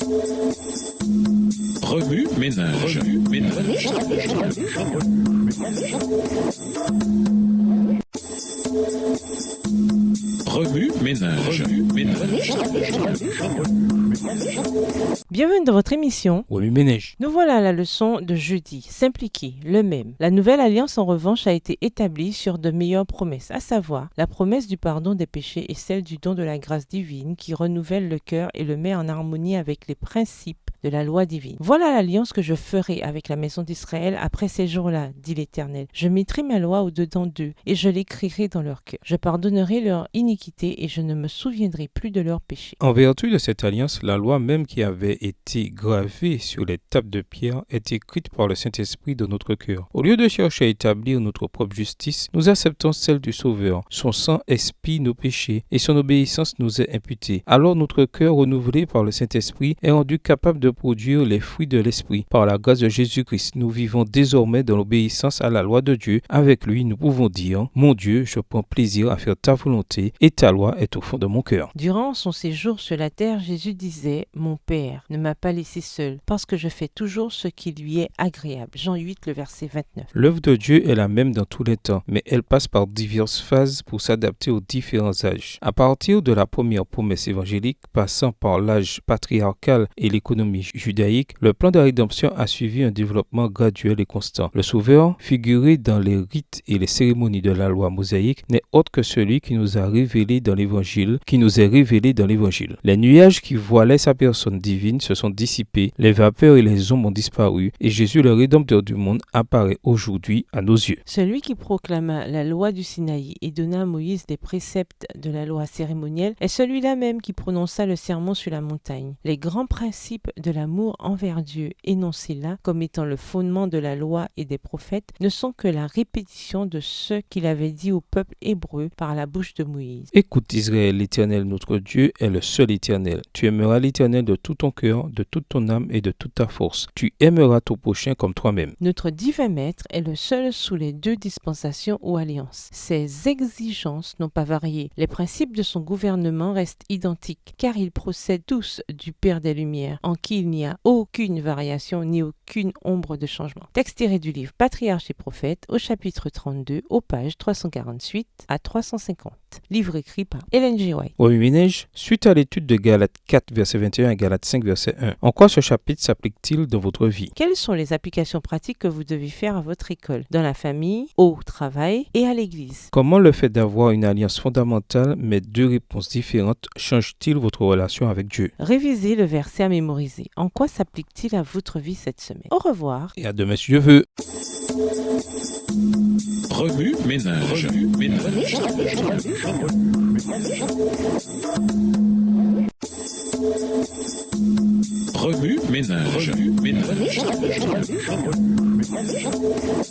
Remue ménage. Remue ménage. Bienvenue dans votre émission. Remue ménage. Nous voilà à la leçon de jeudi. S'impliquer, le même. La nouvelle alliance en revanche a été établie sur de meilleures promesses, à savoir la promesse du pardon des péchés et celle du don de la grâce divine qui renouvelle le cœur et le met en harmonie avec les principes de la loi divine. Voilà l'alliance que je ferai avec la maison d'Israël après ces jours-là, dit l'Éternel. Je mettrai ma loi au-dedans d'eux et je l'écrirai dans leur cœur. Je pardonnerai leur iniquité et je ne me souviendrai plus de leurs péchés. En vertu de cette alliance, la loi même qui avait été gravée sur les tables de pierre est écrite par le Saint-Esprit dans notre cœur. Au lieu de chercher à établir notre propre justice, nous acceptons celle du Sauveur. Son sang expie nos péchés et son obéissance nous est imputée. Alors notre cœur renouvelé par le Saint-Esprit est rendu capable de produire les fruits de l'Esprit. Par la grâce de Jésus-Christ, nous vivons désormais dans l'obéissance à la loi de Dieu. Avec lui, nous pouvons dire « Mon Dieu, je prends plaisir à faire ta volonté et ta loi est au fond de mon cœur. » Durant son séjour sur la terre, Jésus disait « Mon Père ne m'a pas laissé seul, parce que je fais toujours ce qui lui est agréable. » Jean 8, le verset 29. L'œuvre de Dieu est la même dans tous les temps, mais elle passe par diverses phases pour s'adapter aux différents âges. À partir de la première promesse évangélique, passant par l'âge patriarcal et l'économie judaïque, le plan de rédemption a suivi un développement graduel et constant. Le Sauveur, figuré dans les rites et les cérémonies de la loi mosaïque, n'est autre que celui qui nous a révélé dans l'Évangile, Les nuages qui voilaient sa personne divine se sont dissipés, les vapeurs et les ombres ont disparu, et Jésus, le Rédempteur du monde, apparaît aujourd'hui à nos yeux. Celui qui proclama la loi du Sinaï et donna à Moïse les préceptes de la loi cérémonielle est celui-là même qui prononça le sermon sur la montagne. Les grands principes de l'amour envers Dieu, énoncés là comme étant le fondement de la loi et des prophètes, ne sont que la répétition de ce qu'il avait dit au peuple hébreu par la bouche de Moïse. Écoute Israël, l'Éternel notre Dieu est le seul Éternel. Tu aimeras l'Éternel de tout ton cœur, de toute ton âme et de toute ta force. Tu aimeras ton prochain comme toi-même. Notre divin maître est le seul sous les deux dispensations ou alliances. Ses exigences n'ont pas varié. Les principes de son gouvernement restent identiques, car ils procèdent tous du Père des Lumières, en qui il n'y a aucune variation ni aucune ombre de changement. Texte tiré du livre Patriarches et Prophètes, au chapitre 32, aux pages 348 à 350. Livre écrit par Ellen G. White. Remue ménage, suite à l'étude de Galates 4, verset 21 et Galates 5, verset 1, en quoi ce chapitre s'applique-t-il dans votre vie? Quelles sont les applications pratiques que vous devez faire à votre école, dans la famille, au travail et à l'église? Comment le fait d'avoir une alliance fondamentale mais deux réponses différentes change-t-il votre relation avec Dieu? Révisez le verset à mémoriser. En quoi s'applique-t-il à votre vie cette semaine? Au revoir. Et à demain si Dieu veut. Remue ménage. Remue ménage.